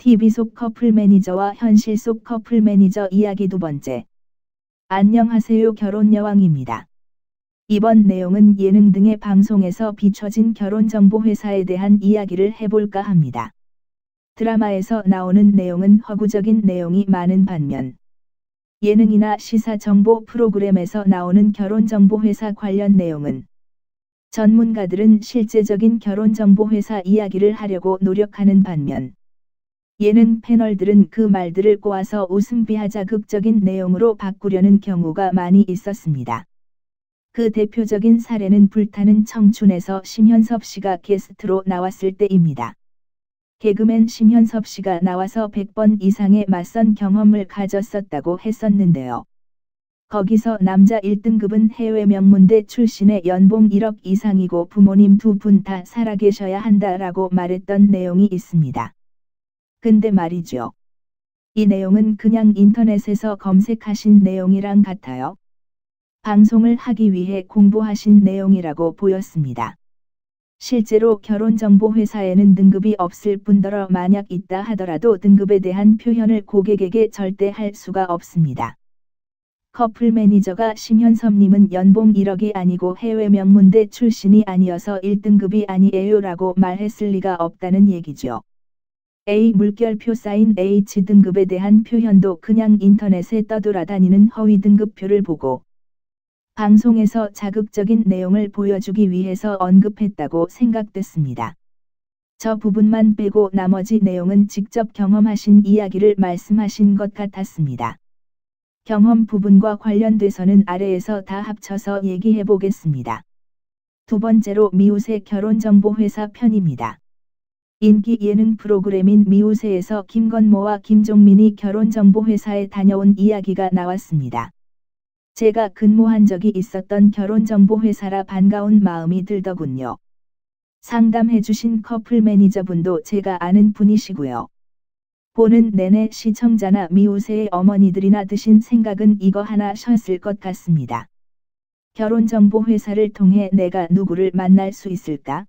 TV 속 커플 매니저와 현실 속 커플 매니저 이야기 두 번째. 안녕하세요. 결혼여왕입니다. 이번 내용은 예능 등의 방송에서 비춰진 결혼정보회사에 대한 이야기를 해볼까 합니다. 드라마에서 나오는 내용은 허구적인 내용이 많은 반면 예능이나 시사정보 프로그램에서 나오는 결혼정보회사 관련 내용은 전문가들은 실제적인 결혼정보회사 이야기를 하려고 노력하는 반면 예능 패널들은 그 말들을 꼬아서 웃음비하 자극적인 내용으로 바꾸려는 경우가 많이 있었습니다. 그 대표적인 사례는 불타는 청춘에서 심현섭 씨가 게스트로 나왔을 때입니다. 개그맨 심현섭 씨가 나와서 100번 이상의 맞선 경험을 가졌었다고 했었는데요. 거기서 남자 1등급은 해외 명문대 출신의 연봉 1억 이상이고 부모님 두 분 다 살아계셔야 한다라고 말했던 내용이 있습니다. 근데 말이죠. 이 내용은 그냥 인터넷에서 검색하신 내용이랑 같아요. 방송을 하기 위해 공부하신 내용이라고 보였습니다. 실제로 결혼정보회사에는 등급이 없을 뿐더러 만약 있다 하더라도 등급에 대한 표현을 고객에게 절대 할 수가 없습니다. 커플 매니저가 심현섭님은 연봉 1억이 아니고 해외 명문대 출신이 아니어서 1등급이 아니에요 라고 말했을 리가 없다는 얘기죠. A 물결표 쌓인 H등급에 대한 표현도 그냥 인터넷에 떠돌아다니는 허위 등급표를 보고 방송에서 자극적인 내용을 보여주기 위해서 언급했다고 생각됐습니다. 저 부분만 빼고 나머지 내용은 직접 경험하신 이야기를 말씀하신 것 같았습니다. 경험 부분과 관련돼서는 아래에서 다 합쳐서 얘기해 보겠습니다. 두 번째로 미우새 결혼정보회사 편입니다. 인기 예능 프로그램인 미우새에서 김건모와 김종민이 결혼정보회사에 다녀온 이야기가 나왔습니다. 제가 근무한 적이 있었던 결혼정보회사라 반가운 마음이 들더군요. 상담해주신 커플 매니저분도 제가 아는 분이시고요. 보는 내내 시청자나 미우새의 어머니들이나 드신 생각은 이거 하나 셨을 것 같습니다. 결혼정보회사를 통해 내가 누구를 만날 수 있을까?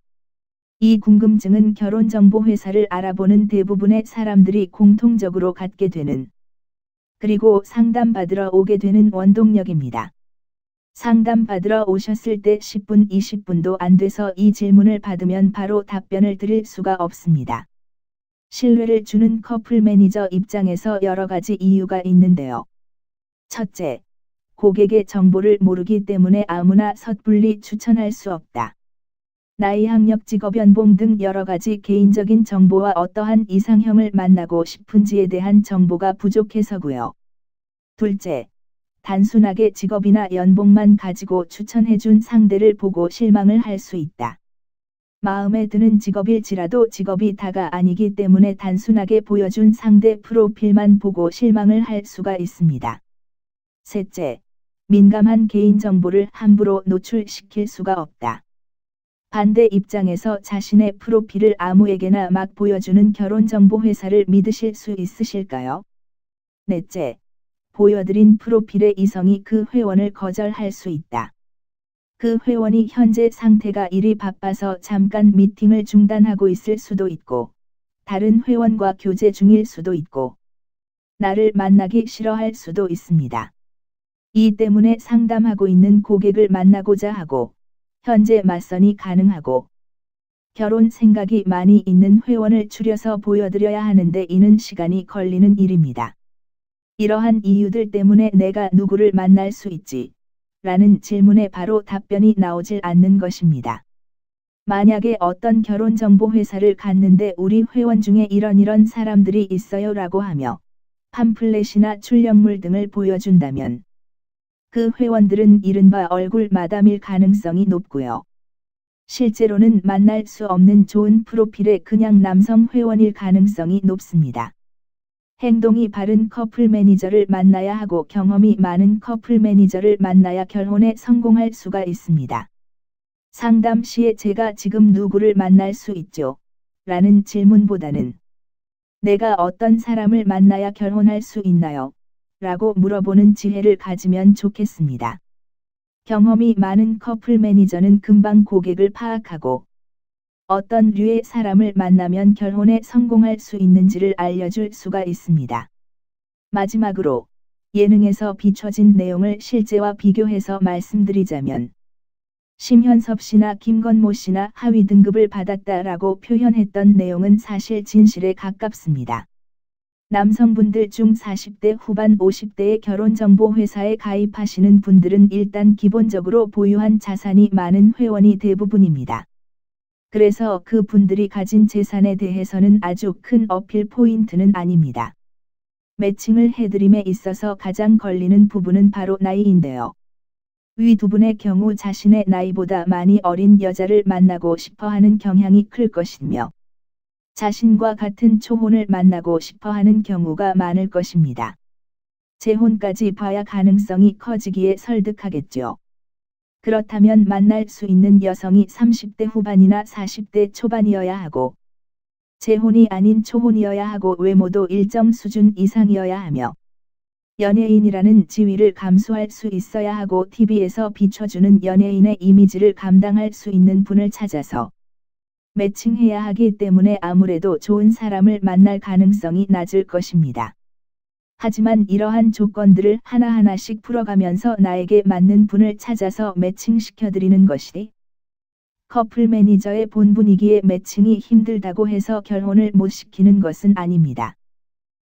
이 궁금증은 결혼정보회사를 알아보는 대부분의 사람들이 공통적으로 갖게 되는 그리고 상담받으러 오게 되는 원동력입니다. 상담받으러 오셨을 때 10분 20분도 안 돼서 이 질문을 받으면 바로 답변을 드릴 수가 없습니다. 신뢰를 주는 커플 매니저 입장에서 여러 가지 이유가 있는데요. 첫째, 고객의 정보를 모르기 때문에 아무나 섣불리 추천할 수 없다. 나이, 학력, 직업, 연봉 등 여러 가지 개인적인 정보와 어떠한 이상형을 만나고 싶은지에 대한 정보가 부족해서고요. 둘째, 단순하게 직업이나 연봉만 가지고 추천해준 상대를 보고 실망을 할 수 있다. 마음에 드는 직업일지라도 직업이 다가 아니기 때문에 단순하게 보여준 상대 프로필만 보고 실망을 할 수가 있습니다. 셋째, 민감한 개인정보를 함부로 노출시킬 수가 없다. 반대 입장에서 자신의 프로필을 아무에게나 막 보여주는 결혼정보회사를 믿으실 수 있으실까요? 넷째, 보여드린 프로필의 이성이 그 회원을 거절할 수 있다. 그 회원이 현재 상태가 일이 바빠서 잠깐 미팅을 중단하고 있을 수도 있고, 다른 회원과 교제 중일 수도 있고, 나를 만나기 싫어할 수도 있습니다. 이 때문에 상담하고 있는 고객을 만나고자 하고, 현재 맞선이 가능하고 결혼 생각이 많이 있는 회원을 추려서 보여드려야 하는데 이는 시간이 걸리는 일입니다. 이러한 이유들 때문에 내가 누구를 만날 수 있지? 라는 질문에 바로 답변이 나오질 않는 것입니다. 만약에 어떤 결혼정보회사를 갔는데 우리 회원 중에 이런 사람들이 있어요 라고 하며 팜플렛이나 출력물 등을 보여준다면 그 회원들은 이른바 얼굴 마담일 가능성이 높고요. 실제로는 만날 수 없는 좋은 프로필의 그냥 남성 회원일 가능성이 높습니다. 행동이 바른 커플 매니저를 만나야 하고 경험이 많은 커플 매니저를 만나야 결혼에 성공할 수가 있습니다. 상담 시에 제가 지금 누구를 만날 수 있죠? 라는 질문보다는 내가 어떤 사람을 만나야 결혼할 수 있나요? 라고 물어보는 지혜를 가지면 좋겠습니다. 경험이 많은 커플 매니저는 금방 고객을 파악하고 어떤 류의 사람을 만나면 결혼에 성공할 수 있는지를 알려줄 수가 있습니다. 마지막으로 예능에서 비춰진 내용을 실제와 비교해서 말씀드리자면 심현섭 씨나 김건모 씨나 하위 등급을 받았다라고 표현했던 내용은 사실 진실에 가깝습니다. 남성분들 중 40대 후반 50대의 결혼정보회사에 가입하시는 분들은 일단 기본적으로 보유한 자산이 많은 회원이 대부분입니다. 그래서 그 분들이 가진 재산에 대해서는 아주 큰 어필 포인트는 아닙니다. 매칭을 해드림에 있어서 가장 걸리는 부분은 바로 나이인데요. 위 두 분의 경우 자신의 나이보다 많이 어린 여자를 만나고 싶어하는 경향이 클 것이며 자신과 같은 초혼을 만나고 싶어하는 경우가 많을 것입니다. 재혼까지 봐야 가능성이 커지기에 설득하겠죠. 그렇다면 만날 수 있는 여성이 30대 후반이나 40대 초반이어야 하고 재혼이 아닌 초혼이어야 하고 외모도 일정 수준 이상이어야 하며 연예인이라는 지위를 감수할 수 있어야 하고 TV에서 비춰주는 연예인의 이미지를 감당할 수 있는 분을 찾아서 매칭해야 하기 때문에 아무래도 좋은 사람을 만날 가능성이 낮을 것입니다. 하지만 이러한 조건들을 하나하나씩 풀어가면서 나에게 맞는 분을 찾아서 매칭시켜드리는 것이 커플 매니저의 본분이기에 매칭이 힘들다고 해서 결혼을 못 시키는 것은 아닙니다.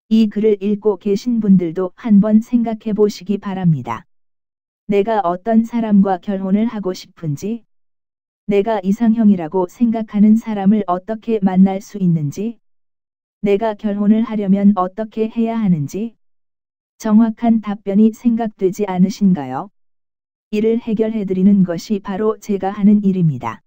이 글을 읽고 계신 분들도 한번 생각해 보시기 바랍니다. 내가 어떤 사람과 결혼을 하고 싶은지, 내가 이상형이라고 생각하는 사람을 어떻게 만날 수 있는지, 내가 결혼을 하려면 어떻게 해야 하는지, 정확한 답변이 생각되지 않으신가요? 이를 해결해드리는 것이 바로 제가 하는 일입니다.